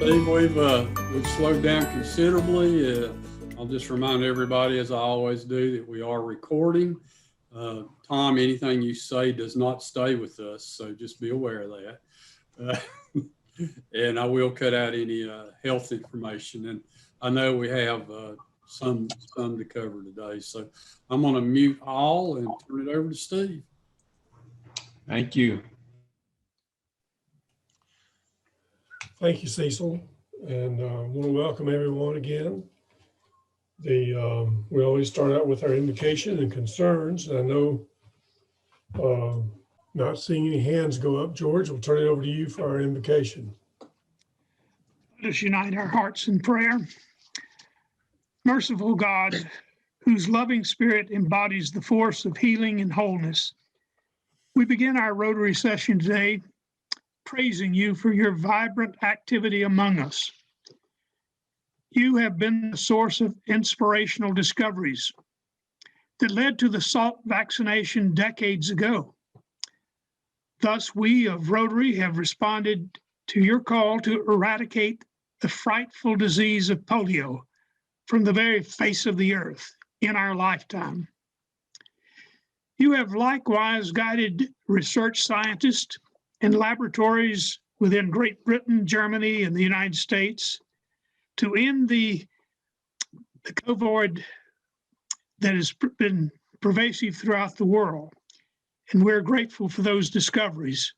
Steve, we've slowed down considerably. I'll just remind everybody, as I always do, that we are recording. Tom, anything you say does not stay with us, so just be aware of that. And I will cut out any health information. And I know we have some to cover today, so I'm going to mute all and turn it over to Steve. Thank you. Thank you, Cecil, and I want to welcome everyone again. We always start out with our invocation and concerns. I know not seeing any hands go up. George, we'll turn it over to you for our invocation. Let us unite our hearts in prayer. Merciful God, whose loving spirit embodies the force of healing and wholeness, we begin our Rotary session today praising you for your vibrant activity among us. You have been the source of inspirational discoveries that led to the Salk vaccination decades ago. Thus, we of Rotary have responded to your call to eradicate the frightful disease of polio from the very face of the earth in our lifetime. You have likewise guided research scientists and laboratories within Great Britain, Germany, and the United States to end the COVID that has been pervasive throughout the world. And we're grateful for those discoveries.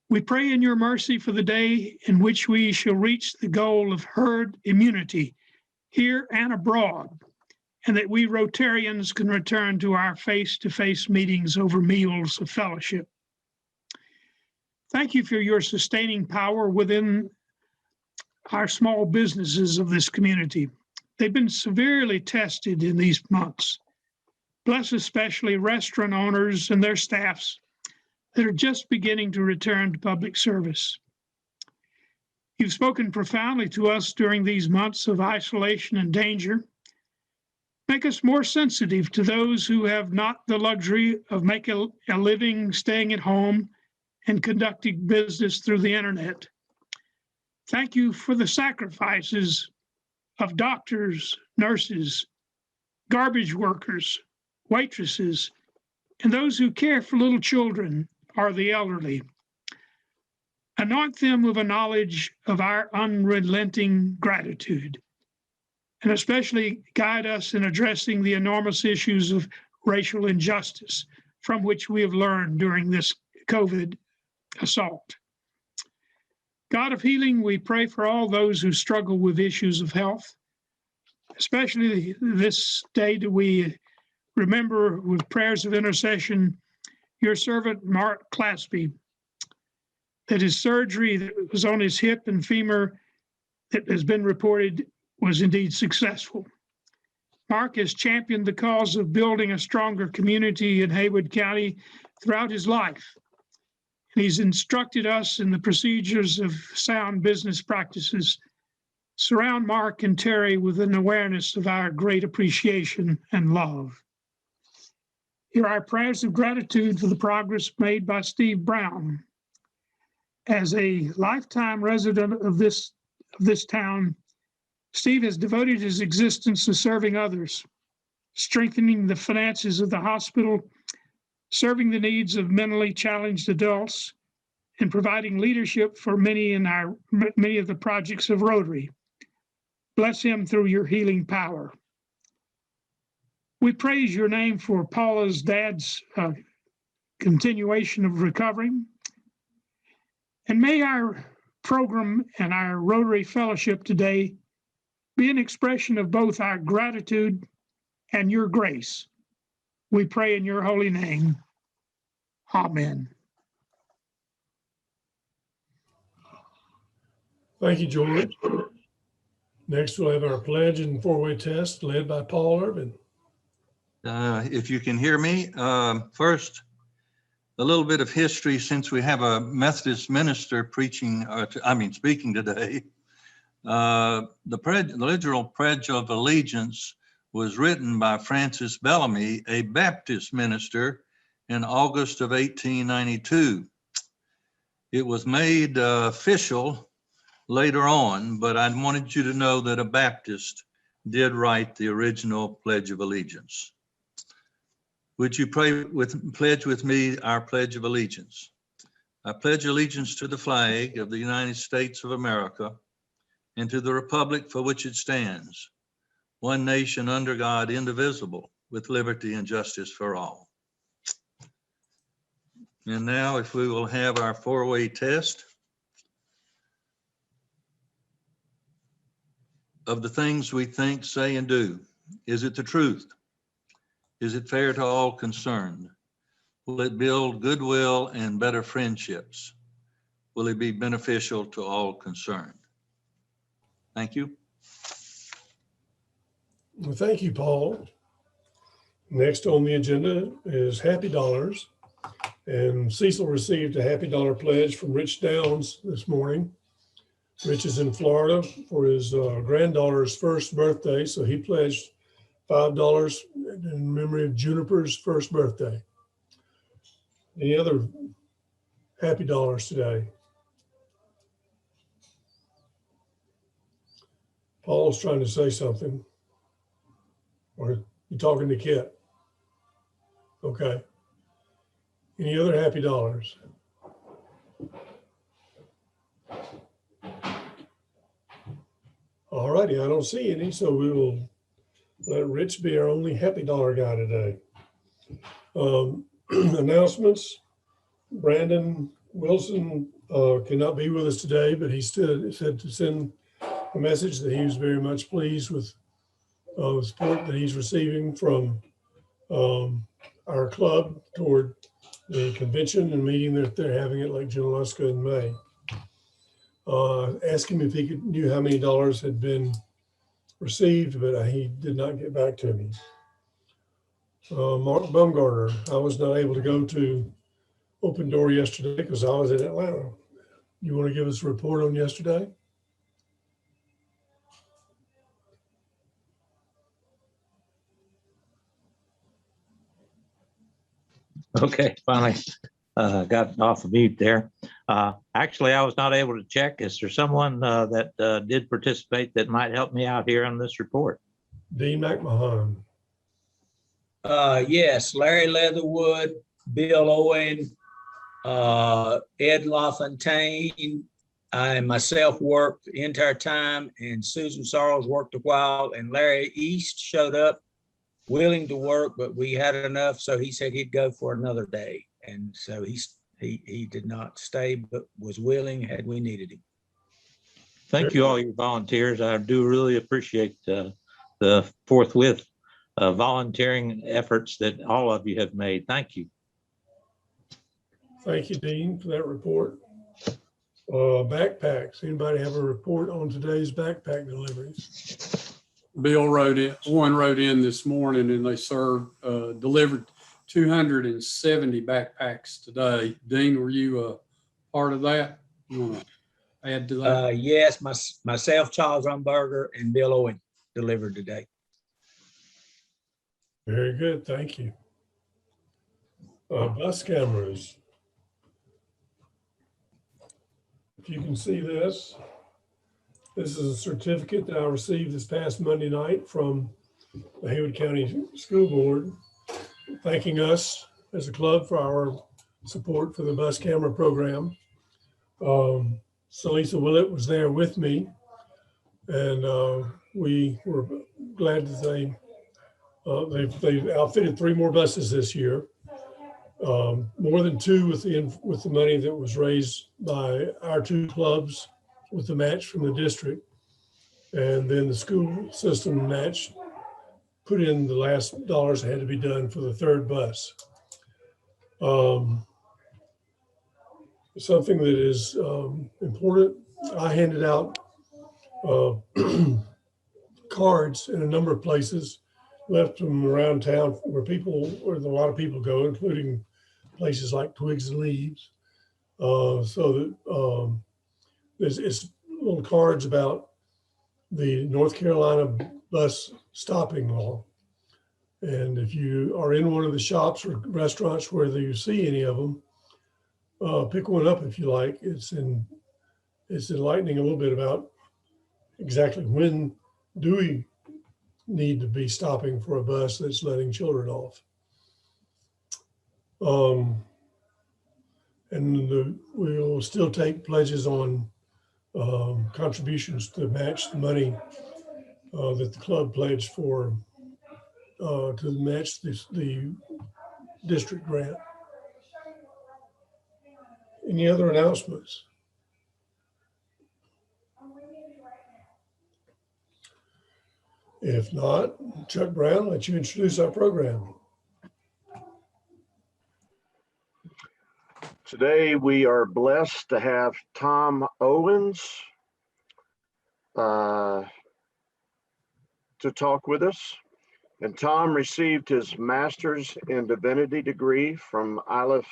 We pray in your mercy for the day in which we shall reach the goal of herd immunity here and abroad, and that we Rotarians can return to our face-to-face meetings over meals of fellowship. Thank you for your sustaining power within our small businesses of this community. They've been severely tested in these months. Bless especially restaurant owners and their staffs that are just beginning to return to public service. You've spoken profoundly to us during these months of isolation and danger. Make us more sensitive to those who have not the luxury of making a living, staying at home, and conducting business through the internet. Thank you for the sacrifices of doctors, nurses, garbage workers, waitresses, and those who care for little children or the elderly. Anoint them with a knowledge of our unrelenting gratitude, and especially guide us in addressing the enormous issues of racial injustice from which we have learned during this COVID assault. God of healing, we pray for all those who struggle with issues of health, especially this day that we remember with prayers of intercession your servant Mark Claspy, that his surgery that was on his hip and femur that has been reported was indeed successful. Mark has championed the cause of building a stronger community in Haywood County throughout his life. He's instructed us in the procedures of sound business practices. Surround Mark and Terry with an awareness of our great appreciation and love. Hear our prayers of gratitude for the progress made by Steve Brown. As a lifetime resident of this town, Steve has devoted his existence to serving others, strengthening the finances of the hospital, serving the needs of mentally challenged adults, and providing leadership for many of the projects of Rotary. Bless him through your healing power. We praise your name for Paula's dad's continuation of recovering. And may our program and our Rotary Fellowship today be an expression of both our gratitude and your grace. We pray in your holy name. Amen. Thank you, George. Next, we'll have our pledge and four-way test led by Paul Irvin. If you can hear me, first, a little bit of history since we have a Methodist minister speaking today. The literal Pledge of Allegiance was written by Francis Bellamy, a Baptist minister, in August of 1892. It was made official later on, but I wanted you to know that a Baptist did write the original Pledge of Allegiance. Would you pledge with me our Pledge of Allegiance? I pledge allegiance to the flag of the United States of America and to the republic for which it stands, one nation under God, indivisible, with liberty and justice for all. And now if we will have our four-way test of the things we think, say, and do. Is it the truth? Is it fair to all concerned? Will it build goodwill and better friendships? Will it be beneficial to all concerned? Thank you. Well, thank you, Paul. Next on the agenda is Happy Dollars. And Cecil received a Happy Dollar pledge from Rich Downs this morning. Rich is in Florida for his granddaughter's first birthday, so he pledged $5 in memory of Juniper's first birthday. Any other Happy Dollars today? Paul's trying to say something. Or you talking to Kit? Okay. Any other Happy Dollars? All righty, I don't see any, so we will let Rich be our only Happy Dollar guy today. Announcements. Brandon Wilson cannot be with us today, but he still said to send a message that he was very much pleased with the support that he's receiving from our club toward the convention and meeting that they're having at Lake Junaluska in May. Asked him if he knew how many dollars had been received, but he did not get back to me. Mark Bumgarner, I was not able to go to Open Door yesterday because I was in Atlanta. You want to give us a report on yesterday? Okay, finally got off of mute there. Actually, I was not able to check. Is there someone that did participate that might help me out here on this report? Dean McMahon. Yes, Larry Leatherwood, Bill Owen, Ed LaFontaine, I myself worked the entire time, and Susan Sarles worked a while, and Larry East showed up willing to work, but we had enough, so he said he'd go for another day. And so he did not stay, but was willing had we needed him. Thank you, all your volunteers. I do really appreciate the forthwith volunteering efforts that all of you have made. Thank you. Thank you, Dean, for that report. Backpacks. Anybody have a report on today's backpack deliveries? Bill wrote in this morning, and they delivered 270 backpacks today. Dean, were you a part of that? You want to add to that? Yes, myself, Charles Rumberger, and Bill Owen delivered today. Very good, thank you. Bus cameras. If you can see this, this is a certificate that I received this past Monday night from the Haywood County School Board, thanking us as a club for our support for the bus camera program. Salisa Willett was there with me, and we were glad that they've outfitted 3 more buses this year, more than 2 with the money that was raised by our 2 clubs with the match from the district, and then the school system match put in the last dollars that had to be done for the 3rd bus. Something that is important, I handed out cards in a number of places, left them around town where a lot of people go, including places like Twigs and Leaves. So that it's little cards about the North Carolina bus stopping law. And if you are in one of the shops or restaurants where you see any of them, pick one up if you like. It's in it's enlightening a little bit about exactly when do we need to be stopping for a bus that's letting children off. And we'll still take pledges on contributions to match the money that the club pledged for to match the district grant. Any other announcements? If not, Chuck Brown, let you introduce our program. Today, we are blessed to have Tom Owens to talk with us. And Tom received his master's in divinity degree from Iliff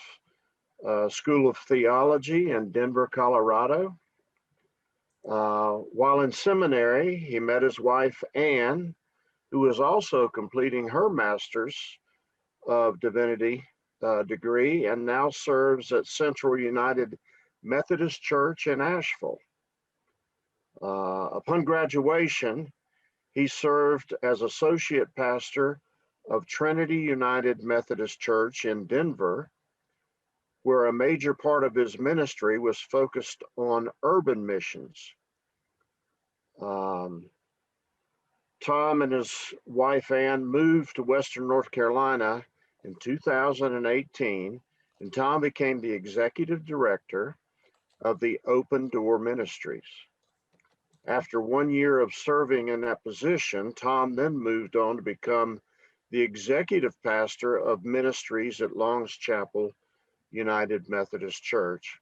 School of Theology in Denver, Colorado. While in seminary, he met his wife, Ann, who was also completing her master's of divinity degree and now serves at Central United Methodist Church in Asheville. Upon graduation, he served as associate pastor of Trinity United Methodist Church in Denver, where a major part of his ministry was focused on urban missions. Tom and his wife Ann moved to Western North Carolina in 2018, and Tom became the executive director of the Open Door Ministries. After 1 year of serving in that position, Tom then moved on to become the executive pastor of ministries at Long's Chapel United Methodist Church,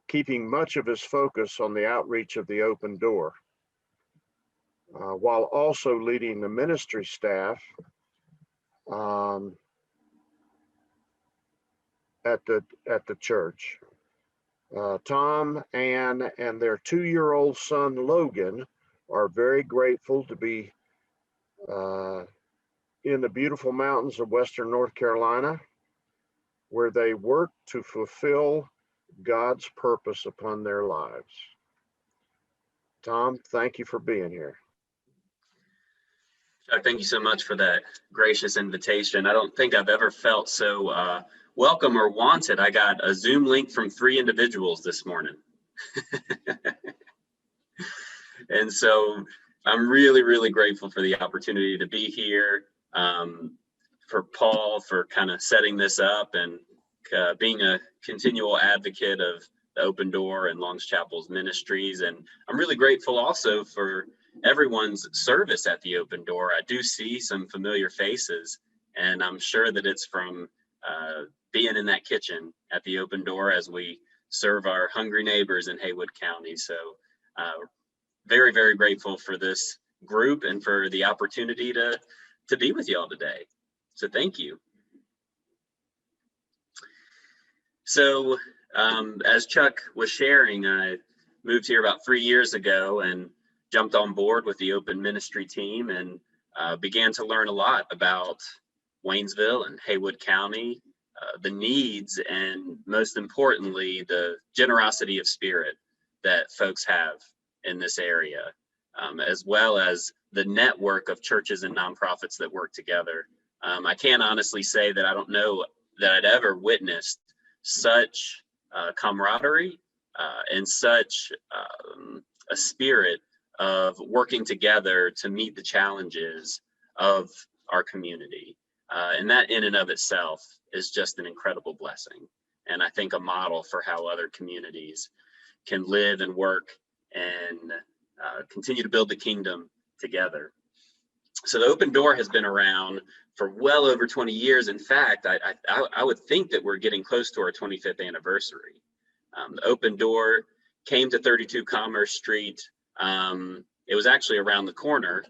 keeping much of his focus on the outreach of the Open Door, while also leading the ministry staff at the church. Tom, Ann, and their 2-year-old son, Logan, are very grateful to be in the beautiful mountains of Western North Carolina, where they work to fulfill God's purpose upon their lives. Tom, thank you for being here. Chuck, thank you so much for that gracious invitation. I don't think I've ever felt so welcome or wanted. I got a Zoom link from 3 individuals this morning. And so I'm really, really grateful for the opportunity to be here, for Paul for kind of setting this up and being a continual advocate of the Open Door and Long's Chapel's ministries. And I'm really grateful also for everyone's service at the Open Door. I do see some familiar faces, and I'm sure that it's from being in that kitchen at the Open Door as we serve our hungry neighbors in Haywood County. So very, very grateful for this group and for the opportunity to be with y'all today. So thank you. So as Chuck was sharing, I moved here about 3 years ago and jumped on board with the Open Ministry team and began to learn a lot about Waynesville and Haywood County, the needs, and most importantly, the generosity of spirit that folks have in this area, as well as the network of churches and nonprofits that work together. I can't honestly say that I don't know that I'd ever witnessed such camaraderie and such a spirit of working together to meet the challenges of our community. And that in and of itself is just an incredible blessing. And I think a model for how other communities can live and work and continue to build the kingdom together. So the Open Door has been around for well over 20 years. In fact, I would think that we're getting close to our 25th anniversary. The Open Door came to 32 Commerce Street. It was actually around the corner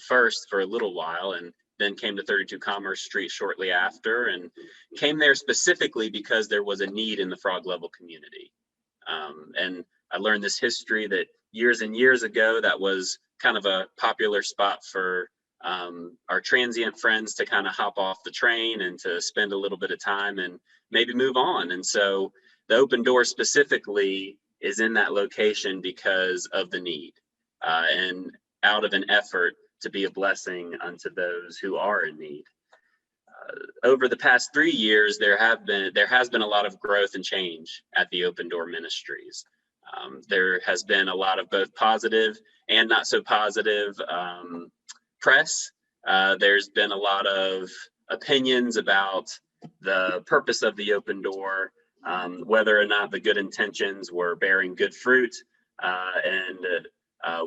first for a little while, and then came to 32 Commerce Street shortly after, and came there specifically because there was a need in the Frog Level community. And I learned this history that years and years ago, that was kind of a popular spot for our transient friends to kind of hop off the train and to spend a little bit of time and maybe move on. And so the Open Door specifically is in that location because of the need and out of an effort to be a blessing unto those who are in need. Over the past 3 years, there has been a lot of growth and change at the Open Door Ministries. There has been a lot of both positive and not so positive press. There's been a lot of opinions about the purpose of the Open Door, whether or not the good intentions were bearing good fruit, and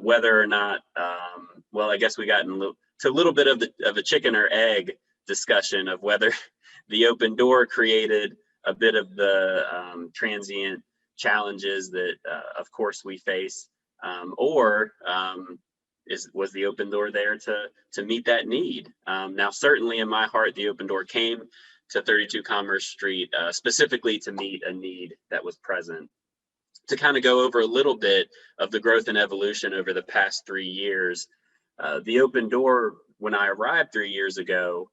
whether or not, well, I guess we got to a little bit of a chicken or egg discussion of whether the Open Door created a bit of the transient challenges that, of course, we face, or was the Open Door there to meet that need? Now, certainly in my heart, the Open Door came to 32 Commerce Street specifically to meet a need that was present. To kind of go over a little bit of the growth and evolution over the past 3 years, the Open Door, when I arrived 3 years ago,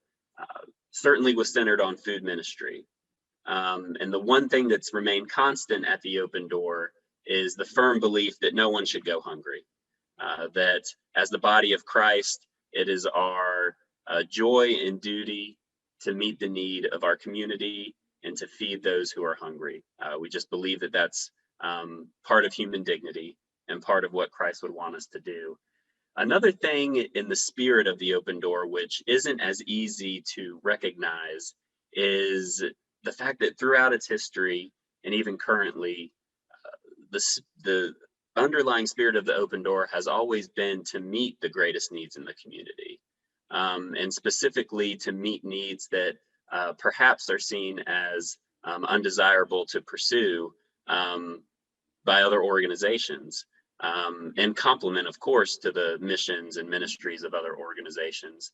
certainly was centered on food ministry. And the one thing that's remained constant at the Open Door is the firm belief that no one should go hungry. That as the body of Christ, it is our joy and duty to meet the need of our community and to feed those who are hungry. We just believe that that's part of human dignity and part of what Christ would want us to do. Another thing in the spirit of the Open Door, which isn't as easy to recognize, is the fact that throughout its history and even currently, the underlying spirit of the Open Door has always been to meet the greatest needs in the community, and specifically to meet needs that perhaps are seen as undesirable to pursue by other organizations, and complement, of course, to the missions and ministries of other organizations.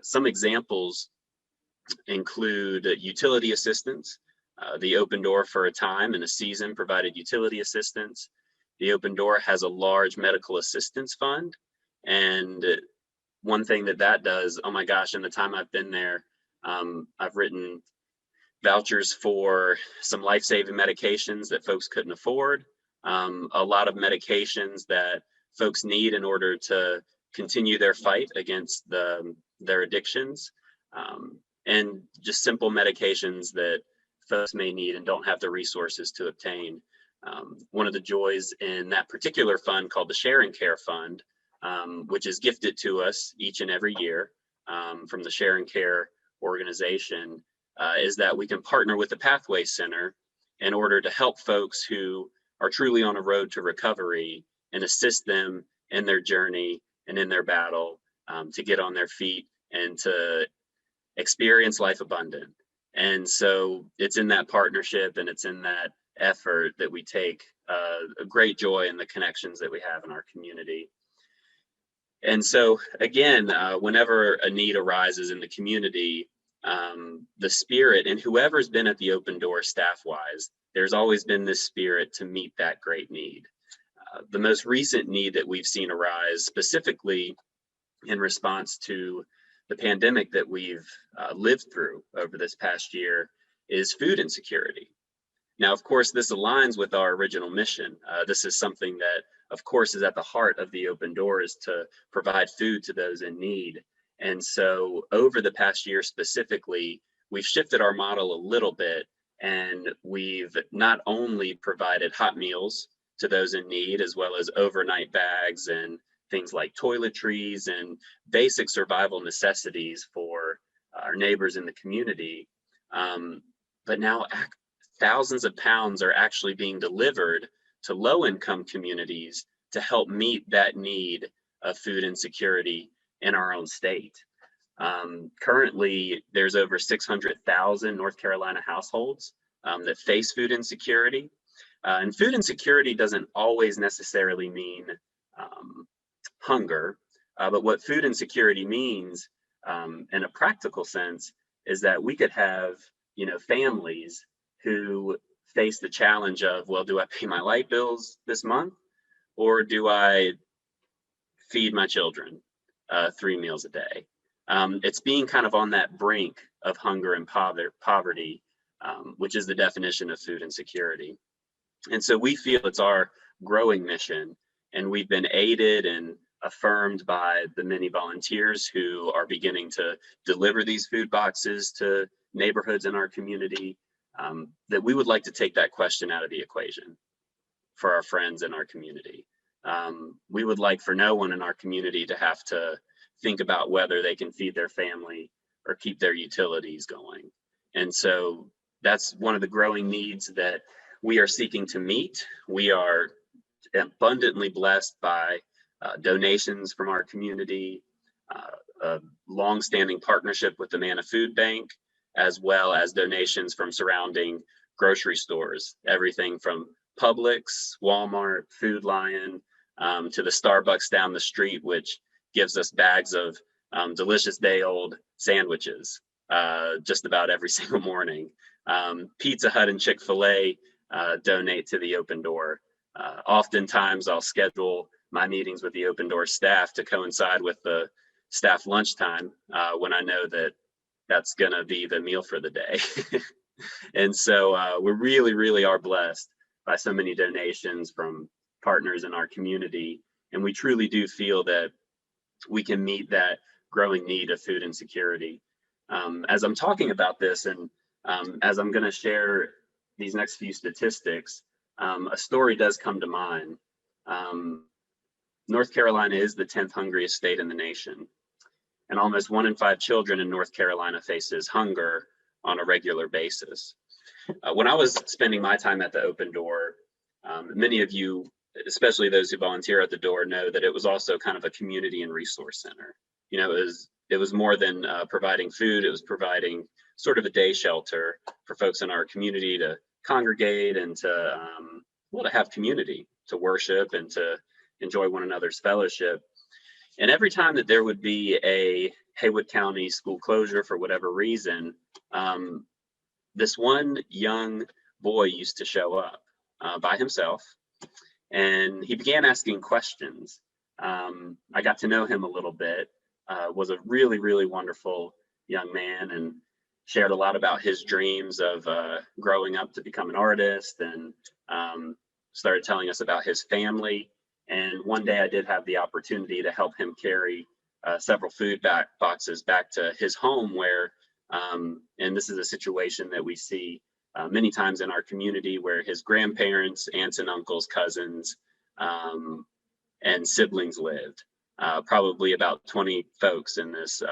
Some examples include utility assistance. The Open Door for a time and a season provided utility assistance. The Open Door has a large medical assistance fund. And one thing that does, oh my gosh, in the time I've been there, I've written vouchers for some life-saving medications that folks couldn't afford. A lot of medications that folks need in order to continue their fight against their addictions, and just simple medications that folks may need and don't have the resources to obtain. One of the joys in that particular fund, called the Share and Care Fund, which is gifted to us each and every year from the Share and Care organization, is that we can partner with the Pathway Center in order to help folks who are truly on a road to recovery and assist them in their journey and in their battle to get on their feet and to experience life abundant. And so it's in that partnership and it's in that effort that we take a great joy in the connections that we have in our community. And so again, whenever a need arises in the community, the spirit, and whoever's been at the Open Door staff-wise, there's always been this spirit to meet that great need. The most recent need that we've seen arise, specifically in response to the pandemic that we've lived through over this past year, is food insecurity. Now, of course, this aligns with our original mission. This is something that, of course, is at the heart of the Open Door, is to provide food to those in need. And so over the past year specifically, we've shifted our model a little bit, and we've not only provided hot meals to those in need, as well as overnight bags and things like toiletries and basic survival necessities for our neighbors in the community, but now thousands of pounds are actually being delivered to low-income communities to help meet that need of food insecurity in our own state. Currently, there's over 600,000 North Carolina households that face food insecurity. And food insecurity doesn't always necessarily mean hunger, but what food insecurity means in a practical sense is that we could have, families who face the challenge of, well, do I pay my light bills this month, or do I feed my children 3 meals a day? It's being kind of on that brink of hunger and poverty, which is the definition of food insecurity. And so we feel it's our growing mission, and we've been aided and affirmed by the many volunteers who are beginning to deliver these food boxes to neighborhoods in our community, that we would like to take that question out of the equation for our friends in our community. We would like for no one in our community to have to think about whether they can feed their family or keep their utilities going. And so that's one of the growing needs that we are seeking to meet. We are abundantly blessed by donations from our community, a longstanding partnership with the Manna Food Bank, as well as donations from surrounding grocery stores, everything from Publix, Walmart, Food Lion, to the Starbucks down the street, which gives us bags of delicious day-old sandwiches just about every single morning. Pizza Hut and Chick-fil-A donate to the Open Door. Oftentimes I'll schedule my meetings with the Open Door staff to coincide with the staff lunchtime when I know that that's gonna be the meal for the day. And so we really are blessed by so many donations from partners in our community. And we truly do feel that we can meet that growing need of food insecurity. As I'm talking about this, and as I'm gonna share these next few statistics, a story does come to mind. North Carolina is the 10th hungriest state in the nation, and almost 1 in 5 children in North Carolina faces hunger on a regular basis. When I was spending my time at the Open Door, many of you, especially those who volunteer at the door, know that it was also kind of a community and resource center. You know, it was more than providing food. It was providing sort of a day shelter for folks in our community to congregate and to have community, to worship and to enjoy one another's fellowship. And every time that there would be a Haywood County school closure for whatever reason, this one young boy used to show up by himself, and he began asking questions. I got to know him a little bit, was a really wonderful young man, and shared a lot about his dreams of growing up to become an artist, and started telling us about his family. And one day I did have the opportunity to help him carry several food boxes back to his home, where, and this is a situation that we see many times in our community, where his grandparents, aunts and uncles, cousins, and siblings lived. Probably about 20 folks in this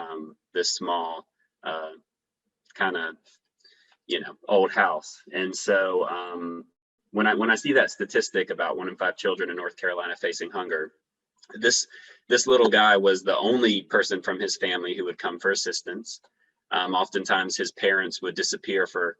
small kind of, old house. And so when I see that statistic about 1 in 5 children in North Carolina facing hunger, this little guy was the only person from his family who would come for assistance. Oftentimes his parents would disappear for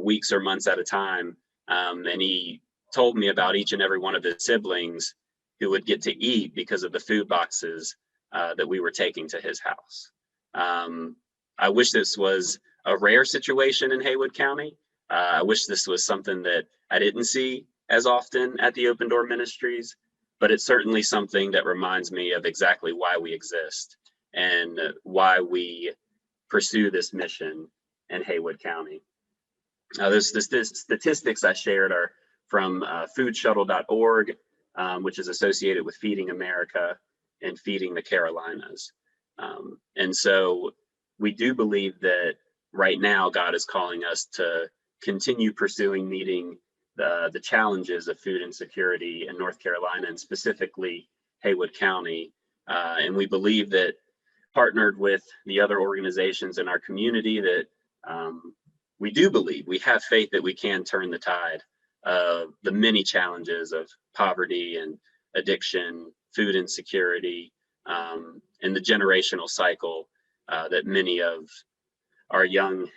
weeks or months at a time, and he told me about each and every one of his siblings who would get to eat because of the food boxes that we were taking to his house. I wish this was a rare situation in Haywood County. I wish this was something that I didn't see as often at the Open Door Ministries, but it's certainly something that reminds me of exactly why we exist and why we pursue this mission in Haywood County. Those statistics I shared are from foodshuttle.org, which is associated with Feeding America and Feeding the Carolinas. And so we do believe that right now God is calling us to continue pursuing meeting the challenges of food insecurity in North Carolina, and specifically Haywood County. And we believe that, partnered with the other organizations in our community, that we do believe, we have faith that we can turn the tide of the many challenges of poverty and addiction, food insecurity, and the generational cycle that many of our young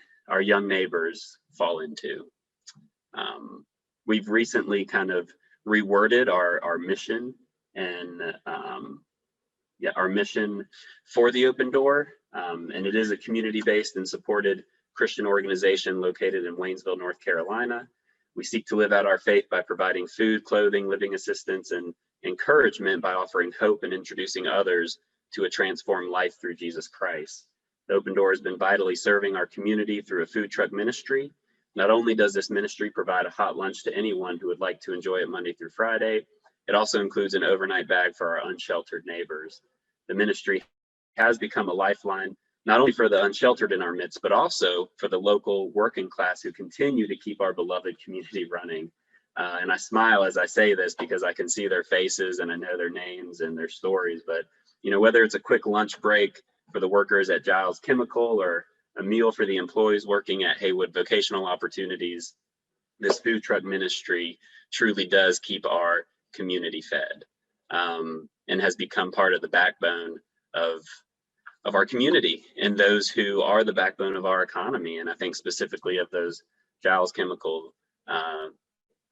neighbors fall into. We've recently kind of reworded our mission and our mission for the Open Door, and it is a community-based and supported Christian organization located in Waynesville, North Carolina. We seek to live out our faith by providing food, clothing, living assistance, and encouragement by offering hope and introducing others to a transformed life through Jesus Christ. The Open Door has been vitally serving our community through a food truck ministry, Not only does this ministry provide a hot lunch to anyone who would like to enjoy it Monday through Friday, it also includes an overnight bag for our unsheltered neighbors. The ministry has become a lifeline, not only for the unsheltered in our midst, but also for the local working class who continue to keep our beloved community running. And I smile as I say this because I can see their faces and I know their names and their stories. But, you know, whether it's a quick lunch break for the workers at Giles Chemical or a meal for the employees working at Haywood Vocational Opportunities, this food truck ministry truly does keep our community fed, and has become part of the backbone of our community and those who are the backbone of our economy. And I think specifically of those Giles Chemical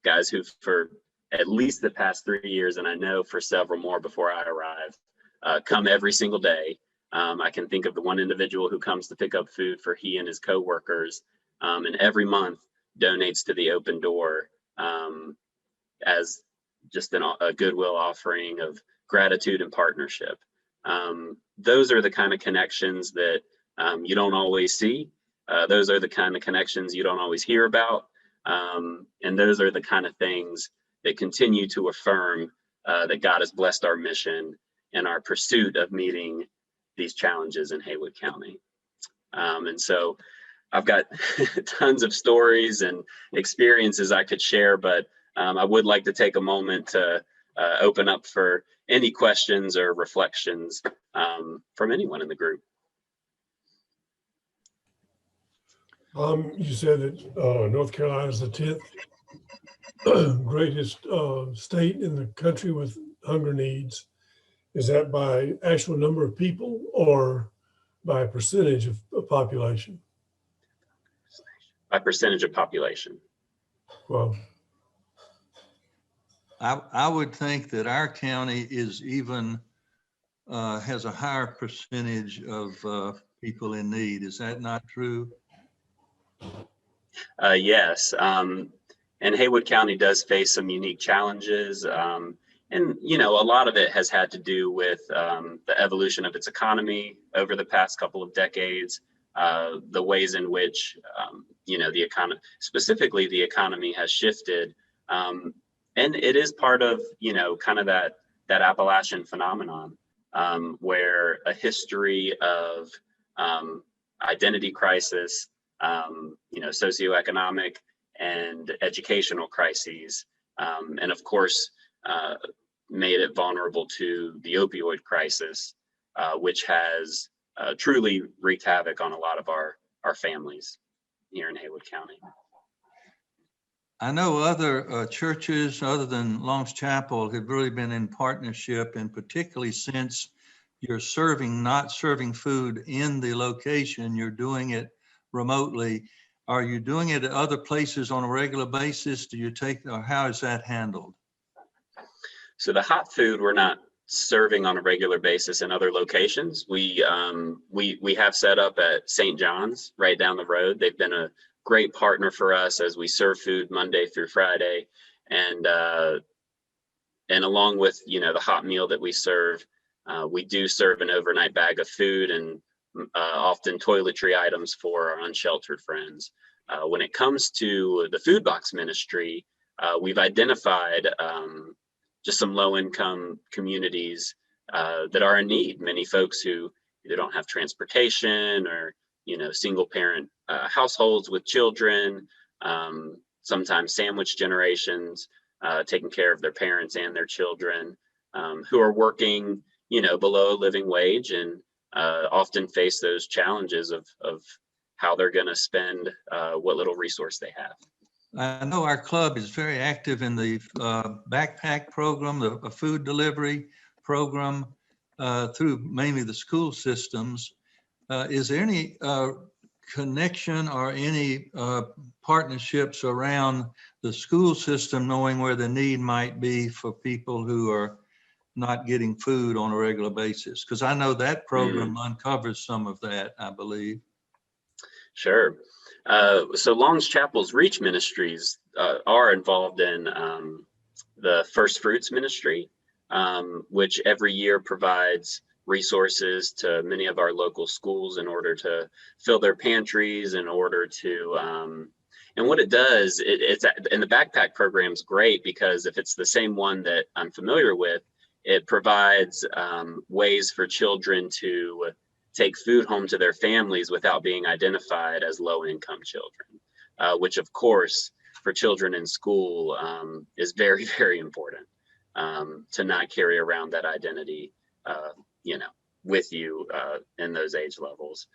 guys who for at least the past 3 years, and I know for several more before I arrived, come every single day. I can think of the one individual who comes to pick up food for he and his coworkers, and every month donates to the Open Door as just a goodwill offering of gratitude and partnership. Those are the kind of connections that you don't always see. Those are the kind of connections you don't always hear about. And those are the kind of things that continue to affirm that God has blessed our mission and our pursuit of meeting these challenges in Haywood County. And so I've got tons of stories and experiences I could share, but I would like to take a moment to open up for any questions or reflections from anyone in the group. You said that North Carolina is the 10th greatest state in the country with hunger needs. Is that by actual number of people or by percentage of population? By percentage of population. Well, I would think that our county is even has a higher percentage of people in need. Is that not true? Yes, and Haywood County does face some unique challenges. And, you know, a lot of it has had to do with the evolution of its economy over the past couple of decades, the ways in which, you know, the economy, specifically the economy has shifted. And it is part of, you know, kind of that Appalachian phenomenon where a history of identity crisis, you know, socioeconomic and educational crises, and of course, made it vulnerable to the opioid crisis, which has truly wreaked havoc on a lot of our families here in Haywood County. I know other churches other than Long's Chapel have really been in partnership, and particularly since you're not serving food in the location, you're doing it remotely. Are you doing it at other places on a regular basis? Do you take, or how is that handled? So the hot food we're not serving on a regular basis in other locations. We have set up at St. John's right down the road. They've been a great partner for us as we serve food Monday through Friday, and along with, you know, the hot meal that we serve, we do serve an overnight bag of food and often toiletry items for our unsheltered friends. When it comes to the food box ministry, we've identified just some low-income communities that are in need. Many folks who either don't have transportation or, you know, single-parent households with children, sometimes sandwich generations, taking care of their parents and their children, who are working, you know, below a living wage and often face those challenges of how they're going to spend what little resource they have. I know our club is very active in the backpack program, the food delivery program through mainly the school systems. Is there any connection or any partnerships around the school system, knowing where the need might be for people who are not getting food on a regular basis? Because I know that program uncovers some of that, I believe. Sure. So Long's Chapel's Reach Ministries are involved in the First Fruits Ministry, which every year provides resources to many of our local schools in order to fill their pantries, in order to And what it does, and the backpack program's great because if it's the same one that I'm familiar with, it provides ways for children to take food home to their families without being identified as low-income children, which of course for children in school is very, very important to not carry around that identity, with you in those age levels.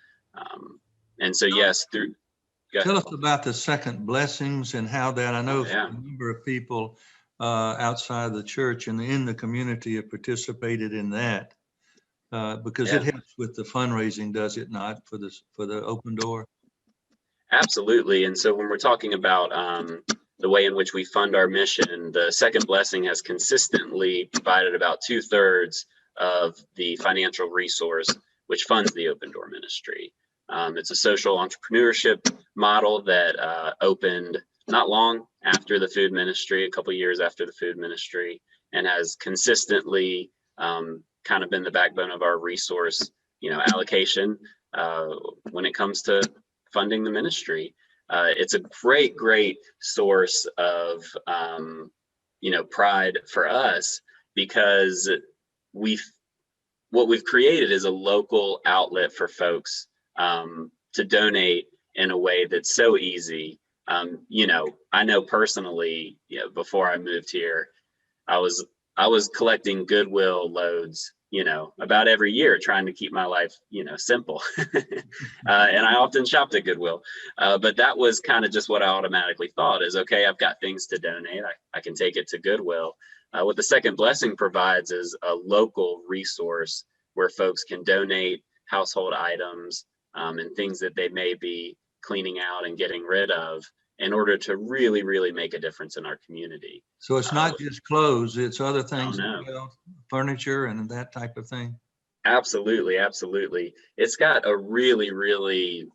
And so yes, Tell us about the second blessings and how that, I know Yeah. a number of people outside the church and in the community have participated in that because it helps with the fundraising, does it not, for the open door? Absolutely. And so when we're talking about the way in which we fund our mission, the second blessing has consistently provided about 2/3 of the financial resource which funds the open door ministry. It's a social entrepreneurship model that opened not long after the food ministry, a couple of years after the food ministry, and has consistently kind of been the backbone of our resource, allocation when it comes to funding the ministry. It's a great source of, pride for us because what we've created is a local outlet for folks to donate in a way that's so easy. I know personally, before I moved here, I was collecting Goodwill loads, about every year, trying to keep my life, simple. And I often shopped at Goodwill, but that was kind of just what I automatically thought is, okay, I've got things to donate. I can take it to Goodwill. What the second blessing provides is a local resource where folks can donate household items and things that they may be cleaning out and getting rid of in order to really, really make a difference in our community. So it's not just clothes, it's other things, no. as well, furniture and that type of thing. Absolutely. It's got a really, really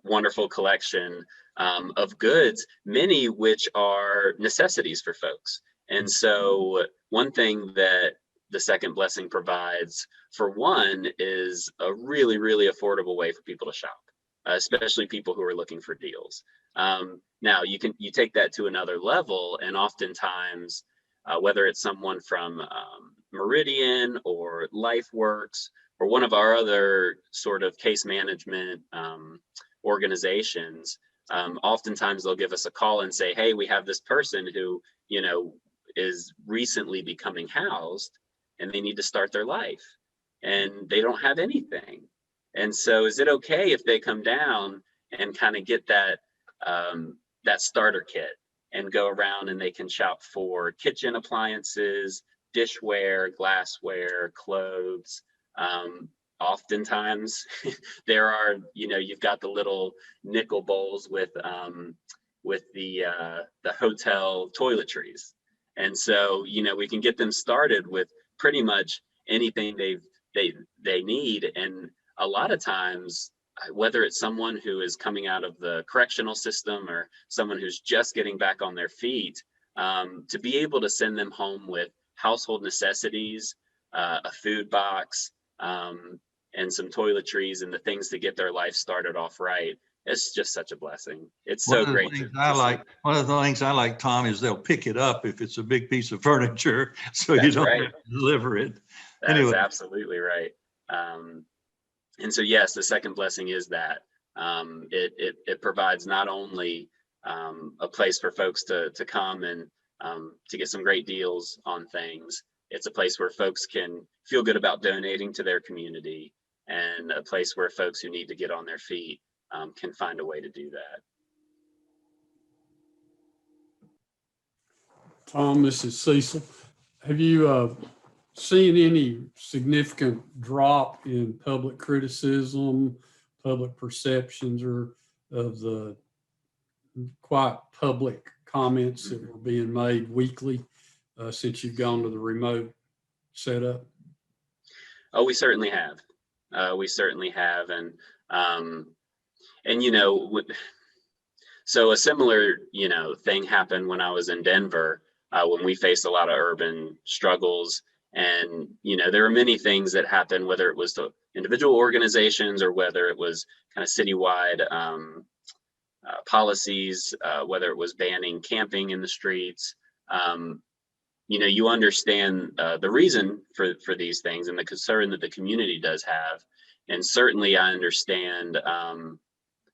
wonderful collection of goods, many which are necessities for folks. And so one thing that the second blessing provides, for one, is a really, really affordable way for people to shop, especially people who are looking for deals. Now you take that to another level, and oftentimes, whether it's someone from Meridian or LifeWorks or one of our other sort of case management organizations, oftentimes they'll give us a call and say, hey, we have this person who, is recently becoming housed and they need to start their life and they don't have anything. And so is it okay if they come down and kind of get that starter kit and go around and they can shop for kitchen appliances, dishware, glassware, clothes? Oftentimes there are, you've got the little nickel bowls with the hotel toiletries. And so, we can get them started with pretty much anything they need. And a lot of times, whether it's someone who is coming out of the correctional system or someone who's just getting back on their feet, to be able to send them home with household necessities, a food box, and some toiletries and the things to get their life started off right. It's just such a blessing. It's so great. One of the things I like, Tom, is they'll pick it up if it's a big piece of furniture, so you don't have to deliver it. That's absolutely right. And so, yes, the second blessing is that it provides not only a place for folks to come and to get some great deals on things. It's a place where folks can feel good about donating to their community, and a place where folks who need to get on their feet can find a way to do that. Tom, this is Cecil. Have you seen any significant drop in public criticism, public perceptions, or of the quite public comments that were being made weekly since you've gone to the remote setup? Oh, we certainly have. And so a similar, thing happened when I was in Denver, when we faced a lot of urban struggles. And, there were many things that happened, whether it was to individual organizations or whether it was kind of citywide policies, whether it was banning camping in the streets. You understand the reason for these things and the concern that the community does have. And certainly I understand,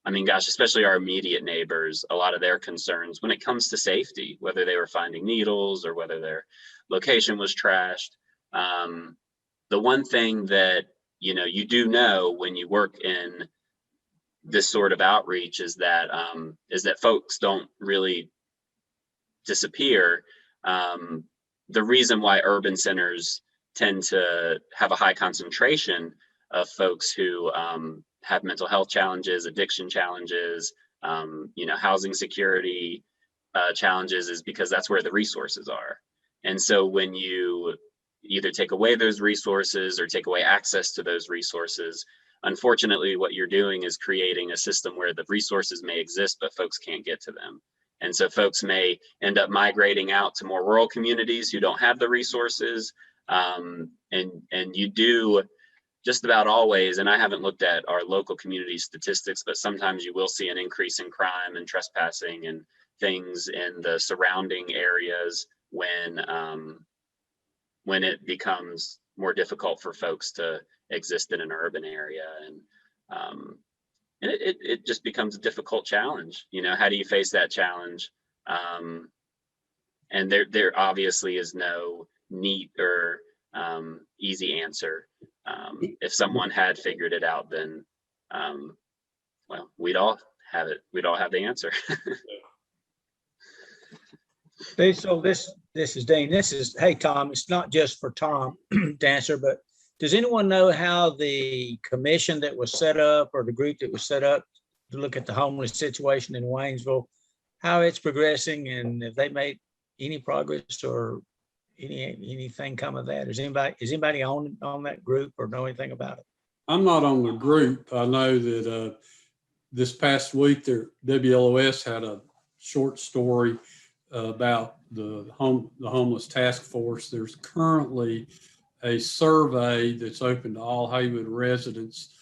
especially our immediate neighbors, a lot of their concerns when it comes to safety, whether they were finding needles or whether their location was trashed. The one thing that, you do know when you work in this sort of outreach is that folks don't really disappear. The reason why urban centers tend to have a high concentration of folks who have mental health challenges, addiction challenges, housing security challenges is because that's where the resources are. And so when you either take away those resources or take away access to those resources, unfortunately, what you're doing is creating a system where the resources may exist, but folks can't get to them. And so folks may end up migrating out to more rural communities who don't have the resources. And you do just about always, and I haven't looked at our local community statistics, but sometimes you will see an increase in crime and trespassing and things in the surrounding areas when it becomes more difficult for folks to exist in an urban area. And it just becomes a difficult challenge. How do you face that challenge? And there obviously is no neat or easy answer. If someone had figured it out, then well, we'd all have it. We'd all have the answer. So this is Dean. Hey, Tom, it's not just for Tom to answer, but does anyone know how the commission that was set up or the group that was set up to look at the homeless situation in Waynesville, how it's progressing and if they made any progress or anything come of that? Is anybody on that group or know anything about it? I'm not on the group. I know that this past week, WLOS had a short story about the homeless task force. There's currently a survey that's open to all Haywood residents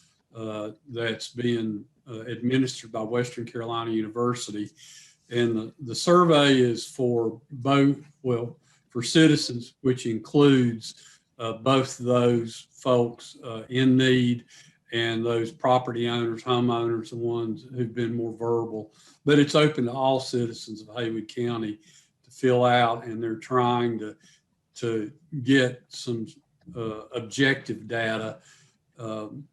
that's being administered by Western Carolina University. And the survey is for for citizens, which includes both those folks in need and those property owners, homeowners, the ones who've been more verbal. But it's open to all citizens of Haywood County to fill out, and they're trying to get some objective data to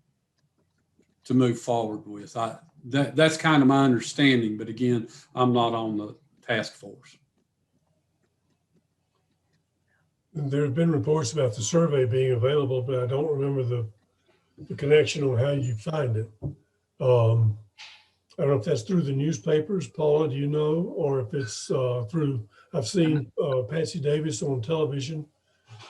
move forward with. That's kind of my understanding, but again, I'm not on the task force. There have been reports about the survey being available, but I don't remember the connection on how you find it. I don't know if that's through the newspapers, Paula, do you know, or if it's through, I've seen Patsy Davis on television,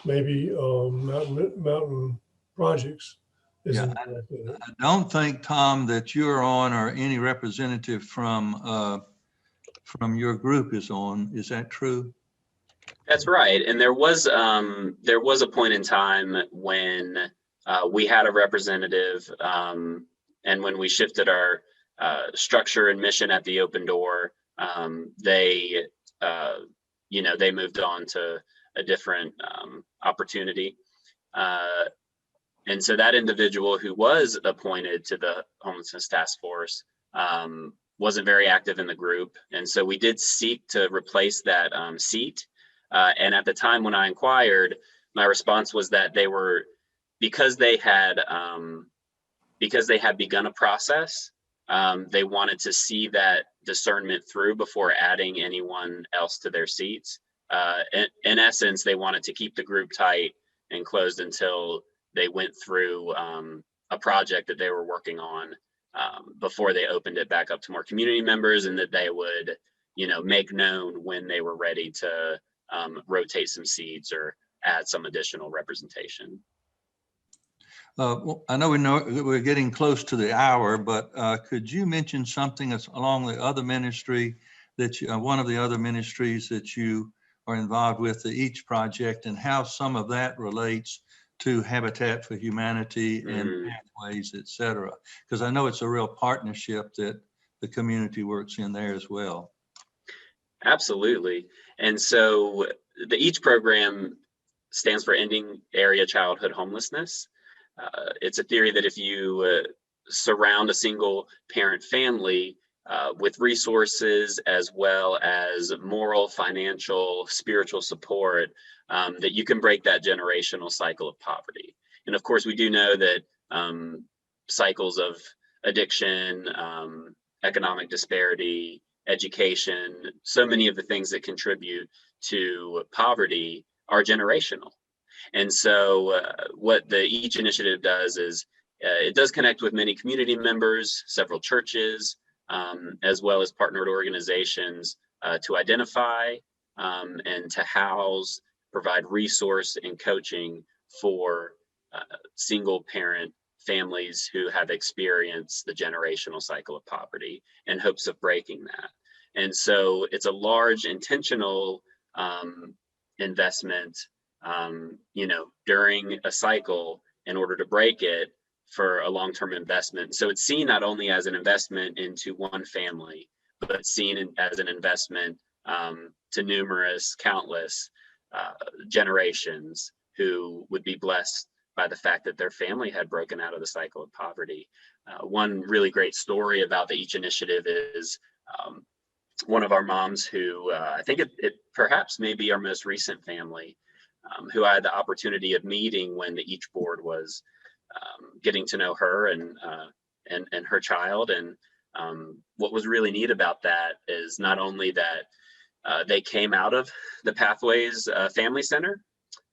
maybe Mountain Projects. Yeah, I don't think, Tom, that you're on or any representative from your group is on. Is that true? That's right. And there was a point in time when we had a representative, and when we shifted our structure and mission at the Open Door, they moved on to a different opportunity. And so that individual who was appointed to the homelessness task force wasn't very active in the group. And so we did seek to replace that seat. And at the time when I inquired, my response was that because they had begun a process, they wanted to see that discernment through before adding anyone else to their seats. In essence, they wanted to keep the group tight and closed until they went through a project that they were working on before they opened it back up to more community members, and that they would, make known when they were ready to rotate some seats or add some additional representation. Well, I know we're getting close to the hour, but could you mention something that's along the other ministry one of the other ministries that you are involved with, each project, and how some of that relates to Habitat for Humanity and Pathways, et cetera? Because I know it's a real partnership that the community works in there as well. Absolutely. And so the EACH program stands for Ending Area Childhood Homelessness. It's a theory that if you surround a single parent family with resources as well as moral, financial, spiritual support, that you can break that generational cycle of poverty. And of course, we do know that cycles of addiction, economic disparity, education, so many of the things that contribute to poverty are generational. And so what the EACH initiative does is it does connect with many community members, several churches, as well as partnered organizations to identify and to house, provide resource and coaching for single parent families who have experienced the generational cycle of poverty in hopes of breaking that. And so it's a large intentional investment, during a cycle in order to break it for a long-term investment. So it's seen not only as an investment into one family, but it's seen as an investment to numerous, countless generations who would be blessed by the fact that their family had broken out of the cycle of poverty. One really great story about the EACH initiative is one of our moms who I think it perhaps may be our most recent family, who I had the opportunity of meeting when the EACH board was getting to know her and her child. And what was really neat about that is not only that they came out of the Pathways Family Center,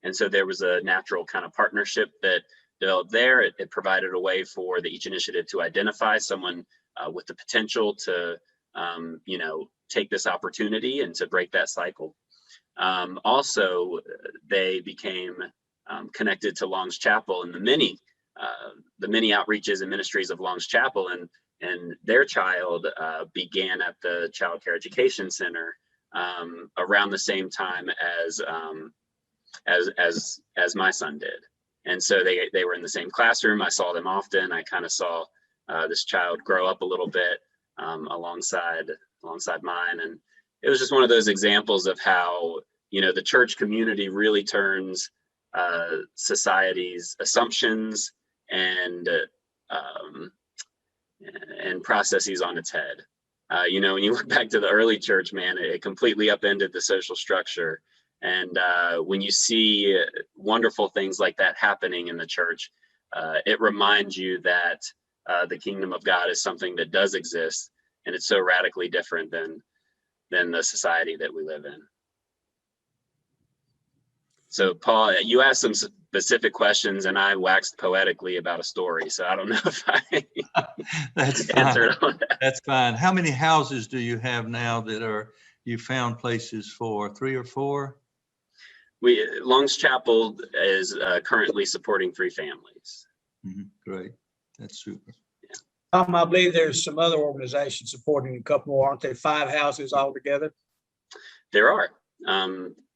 and so there was a natural kind of partnership that developed there. It provided a way for the EACH initiative to identify someone with the potential to take this opportunity and to break that cycle. Also, they became connected to Long's Chapel and the many outreaches and ministries of Long's Chapel, and their child began at the Child Care Education Center around the same time as my son did. And so they were in the same classroom. I saw them often. I kind of saw this child grow up a little bit alongside mine. And it was just one of those examples of how, the church community really turns society's assumptions and processes on its head. When you look back to the early church, man, it completely upended the social structure. And when you see wonderful things like that happening in the church, it reminds you that the kingdom of God is something that does exist, and it's so radically different than the society that we live in. So, Paul, you asked some specific questions, and I waxed poetically about a story. So I don't know if I answered on that. That's fine. How many houses do you have now that you found places for? 3 or 4? Long's Chapel is currently supporting 3 families. Mm-hmm. Great. That's super. I believe there's some other organizations supporting a couple more, aren't there? 5 houses altogether? There are.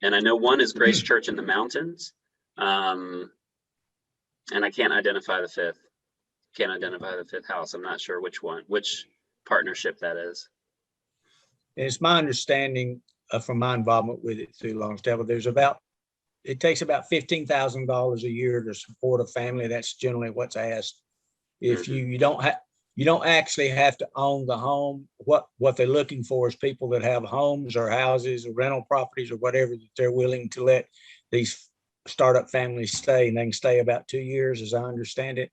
And I know one is Grace Church in the Mountains. And I can't identify the 5th. Can't identify the 5th house. I'm not sure which partnership that is. And it's my understanding from my involvement with it through Long's Chapel, it takes about $15,000 a year to support a family. That's generally what's asked. If you don't actually have to own the home. What they're looking for is people that have homes or houses or rental properties or whatever that they're willing to let these startup families stay, and they can stay about 2 years, as I understand it,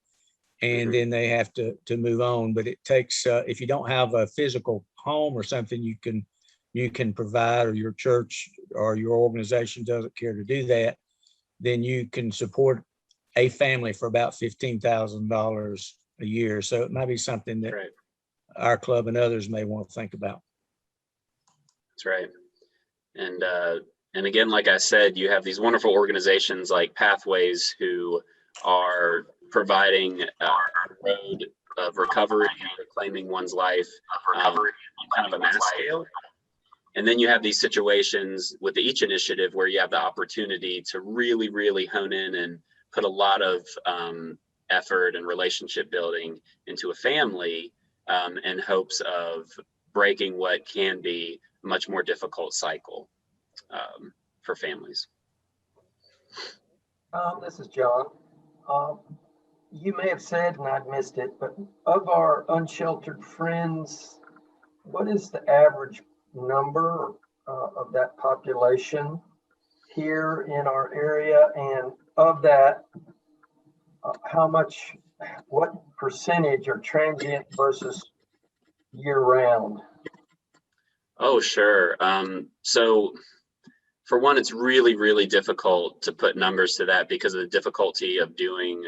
and then they have to move on. But it takes if you don't have a physical home or something, you can provide, or your church or your organization doesn't care to do that, then you can support a family for about $15,000 a year. So it might be something that our club and others may want to think about. That's right. And again, like I said, you have these wonderful organizations like Pathways who are providing a road of recovery and reclaiming one's life on kind of a mass scale. And then you have these situations with the EACH initiative where you have the opportunity to really, really hone in and put a lot of effort and relationship building into a family in hopes of breaking what can be a much more difficult cycle for families. This is John. You may have said, and I'd missed it, but of our unsheltered friends, what is the average number of that population here in our area? And of that, what percentage are transient versus year round? Oh, sure. So for one, it's really, really difficult to put numbers to that because of the difficulty of doing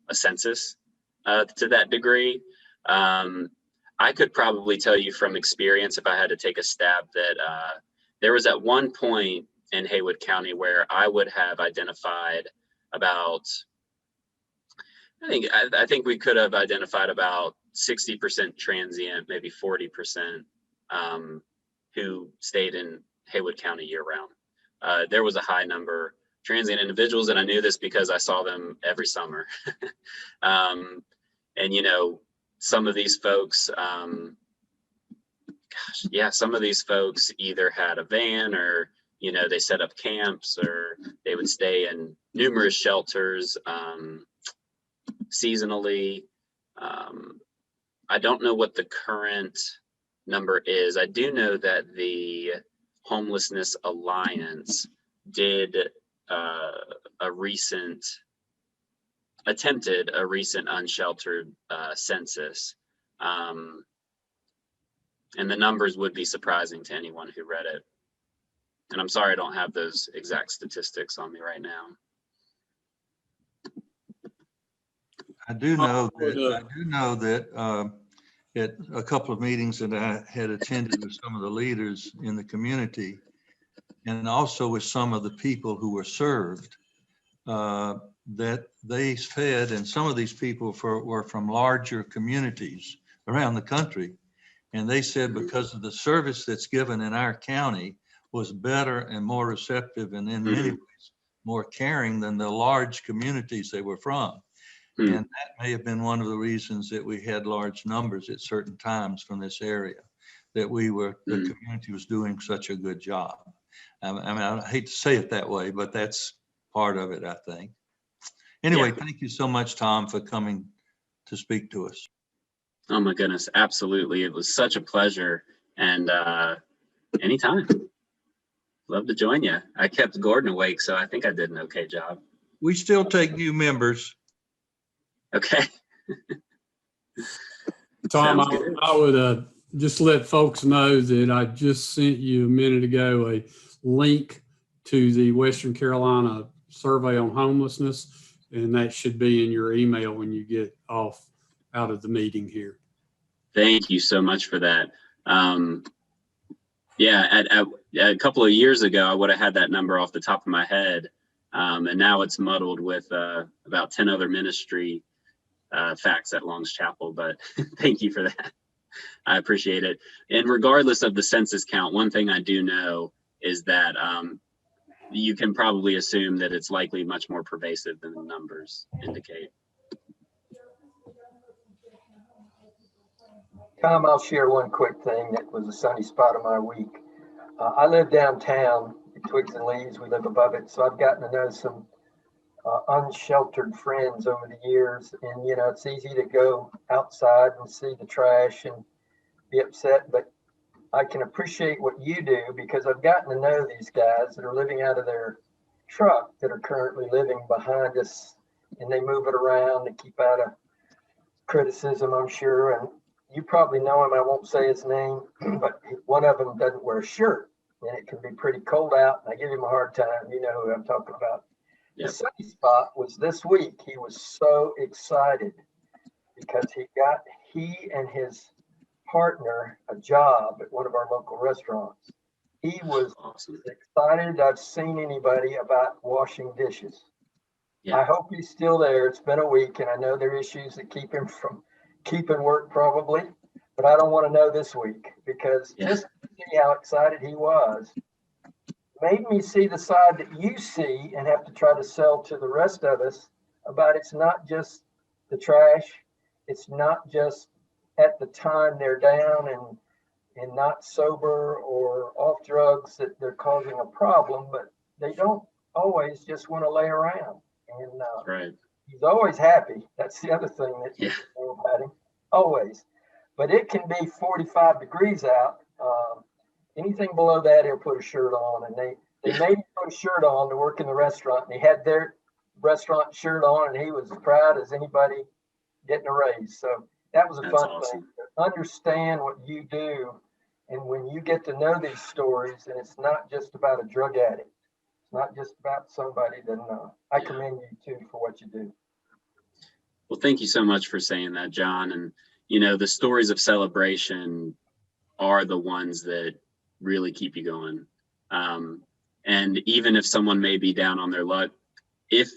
a census to that degree. I could probably tell you from experience, if I had to take a stab, that there was at one point in Haywood County where I would have identified about, I think we could have identified about 60% transient, maybe 40% who stayed in Haywood County year round. There was a high number transient individuals, and I knew this because I saw them every summer. And you know, some of these folks, some of these folks either had a van, or you know, they set up camps, or they would stay in numerous shelters seasonally. I don't know what the current number is. I do know that the Homelessness Alliance did attempted a recent unsheltered census, and the numbers would be surprising to anyone who read it. And I'm sorry I don't have those exact statistics on me right now. I do know that at a couple of meetings that I had attended with some of the leaders in the community, and also with some of the people who were served, that they fed, and some of these people were from larger communities around the country. And they said because of the service that's given in our county was better and more receptive, and in many ways more caring than the large communities they were from. And that may have been one of the reasons that we had large numbers at certain times from this area, that the community was doing such a good job. I mean, I hate to say it that way, but that's part of it, I think. Anyway, Thank you so much, Tom, for coming to speak to us. Oh my goodness, absolutely. It was such a pleasure. And anytime. Love to join you. I kept Gordon awake, so I think I did an okay job. We still take new members. Okay. Tom, I would just let folks know that I just sent you a minute ago a link to the Western Carolina Survey on Homelessness, and that should be in your email when you get out of the meeting here. Thank you so much for that. A couple of years ago, I would have had that number off the top of my head, and now it's muddled with about 10 other ministry facts at Long's Chapel, but thank you for that. I appreciate it. And regardless of the census count, one thing I do know is that you can probably assume that it's likely much more pervasive than the numbers indicate. Tom, I'll share one quick thing that was a sunny spot of my week. I live downtown at Twigs and Leaves. We live above it. So I've gotten to know some unsheltered friends over the years. And, you know, it's easy to go outside and see the trash and be upset. But I can appreciate what you do, because I've gotten to know these guys that are living out of their truck that are currently living behind us. And they move it around to keep out of criticism, I'm sure. And you probably know him. I won't say his name, but one of them doesn't wear a shirt, and it can be pretty cold out. And I give him a hard time. You know who I'm talking about. Yep. The sunny spot was this week. He was so excited because he and his partner a job at one of our local restaurants. He was awesome. Excited I've seen anybody about washing dishes. Yeah. I hope he's still there. It's been a week, and I know there are issues that keep him from keeping work probably, but I don't want to know this week, because just to see how excited he was made me see the side that you see and have to try to sell to the rest of us about it's not just the trash, it's not just at the time they're down and not sober or off drugs that they're causing a problem, but they don't always just want to lay around. And Right. he's always happy. That's the other thing that Yeah. you know about him, always. But it can be 45 degrees out. Anything below that, he'll put a shirt on, and they made him put a shirt on to work in the restaurant, and he had their restaurant shirt on, and he was as proud as anybody getting a raise. So that was a That's fun awesome. thing to understand what you do. And when you get to know these stories, and it's not just about a drug addict, it's not just about somebody, then I commend you too for what you do. Well, thank you so much for saying that, John. And, you know, the stories of celebration are the ones that really keep you going. And even if someone may be down on their luck, if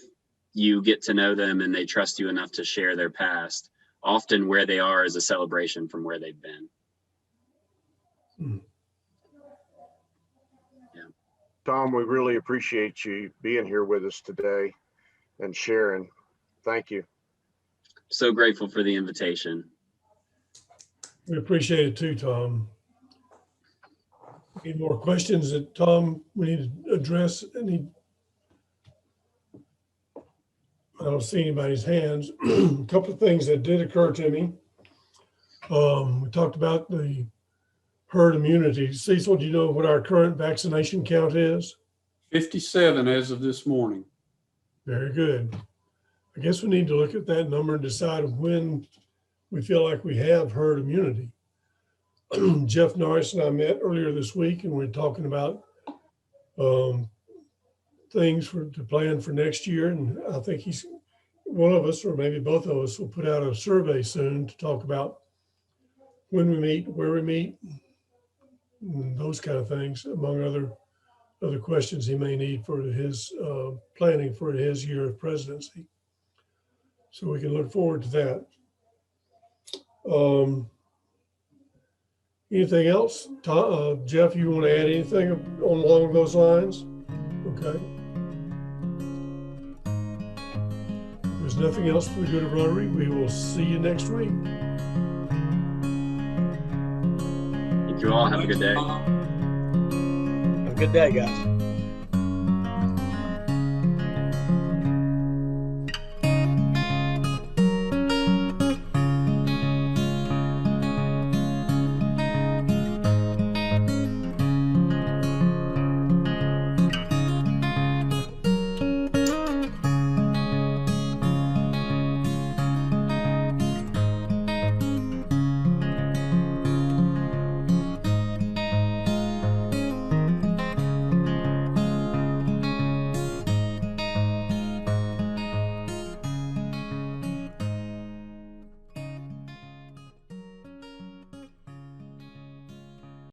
you get to know them and they trust you enough to share their past, often where they are is a celebration from where they've been. Tom, we really appreciate you being here with us today and sharing. Thank you. So grateful for the invitation. We appreciate it too, Tom. Any more questions that Tom, we need to address? I don't see anybody's hands. A couple of things that did occur to me. We talked about the herd immunity. Cecil, do you know what our current vaccination count is? 57 as of this morning. Very good. I guess we need to look at that number and decide when we feel like we have herd immunity. Jeff Norris and I met earlier this week, and we're talking about things to plan for next year. And I think one of us, or maybe both of us, will put out a survey soon to talk about when we meet, where we meet, and those kind of things, among other questions he may need for his planning for his year of presidency. So we can look forward to that. Anything else? Jeff, you want to add anything along those lines? Okay. If there's nothing else for the good of Rotary, we will see you next week. Thank you all. Have a good day. Have a good day, guys.